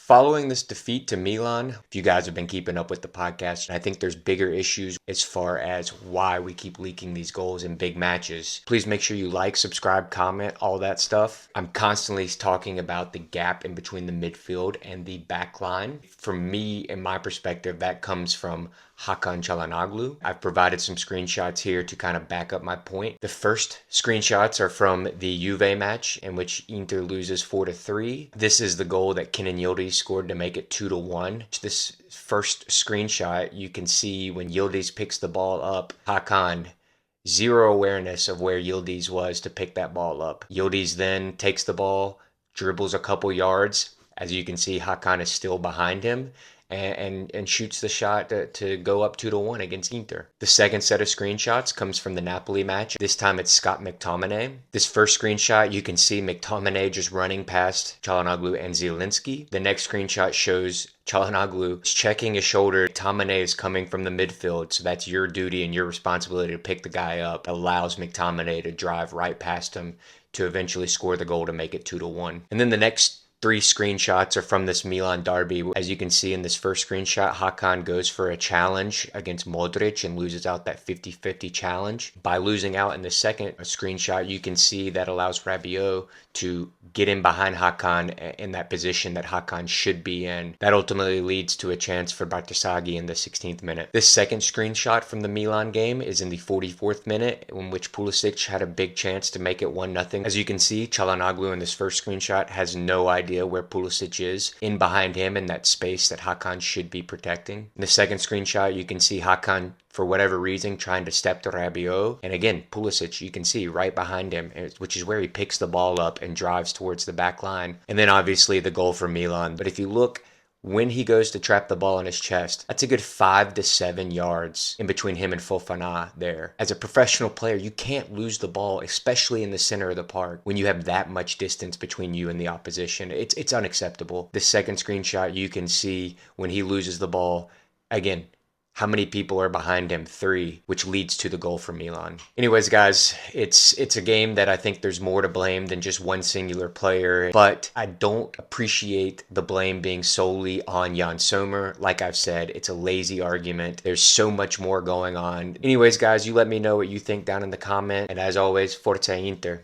Following this defeat to Milan, if you guys have been keeping up with the podcast, I think there's bigger issues as far as why we keep leaking these goals in big matches. Please make sure you like, subscribe, comment, all that stuff. I'm constantly talking about the gap in between the midfield and the back line. For me, in my perspective, that comes from Hakan Çalhanoğlu. I've provided some screenshots here to kind of back up my point. The first screenshots are from the Juve match in which Inter loses 4-3. This is the goal that Kenan Yildiz scored to make it 2-1. This first screenshot, you can see when Yildiz picks the ball up, Hakan zero awareness of where Yildiz was to pick that ball up. Yildiz then takes the ball, dribbles a couple yards. As you can see, Hakan is still behind him and shoots the shot to go up 2-1 against Inter. The second set of screenshots comes from the Napoli match. This time it's Scott McTominay. This first screenshot, you can see McTominay just running past Çalhanoğlu and Zielinski. The next screenshot shows Çalhanoğlu is checking his shoulder. McTominay is coming from the midfield, so that's your duty and your responsibility to pick the guy up. Allows McTominay to drive right past him to eventually score the goal to make it 2-1. And then the next three screenshots are from this Milan derby. As you can see in this first screenshot, Hakan goes for a challenge against Modric and loses out that 50-50 challenge. By losing out in the second screenshot, you can see that allows Rabiot to get in behind Hakan in that position that Hakan should be in. That ultimately leads to a chance for Bartosagi in the 16th minute. This second screenshot from the Milan game is in the 44th minute, in which Pulisic had a big chance to make it 1-0. As you can see, Çalhanoğlu in this first screenshot has no idea where Pulisic is in behind him in that space that Hakan should be protecting. In the second screenshot, you can see Hakan, for whatever reason, trying to step to Rabiot. And again, Pulisic, you can see right behind him, which is where he picks the ball up and drives towards the back line. And then obviously the goal for Milan. But if you look, when he goes to trap the ball in his chest, that's a good 5 to 7 yards in between him and Fofana there. As a professional player, you can't lose the ball, especially in the center of the park, when you have that much distance between you and the opposition. It's unacceptable. The second screenshot, you can see when he loses the ball, again, how many people are behind him? 3, which leads to the goal for Milan. Anyways, guys, it's a game that I think there's more to blame than just one singular player, but I don't appreciate the blame being solely on Jan Sommer. Like I've said, it's a lazy argument. There's so much more going on. Anyways, guys, you let me know what you think down in the comment, and as always, Forza Inter.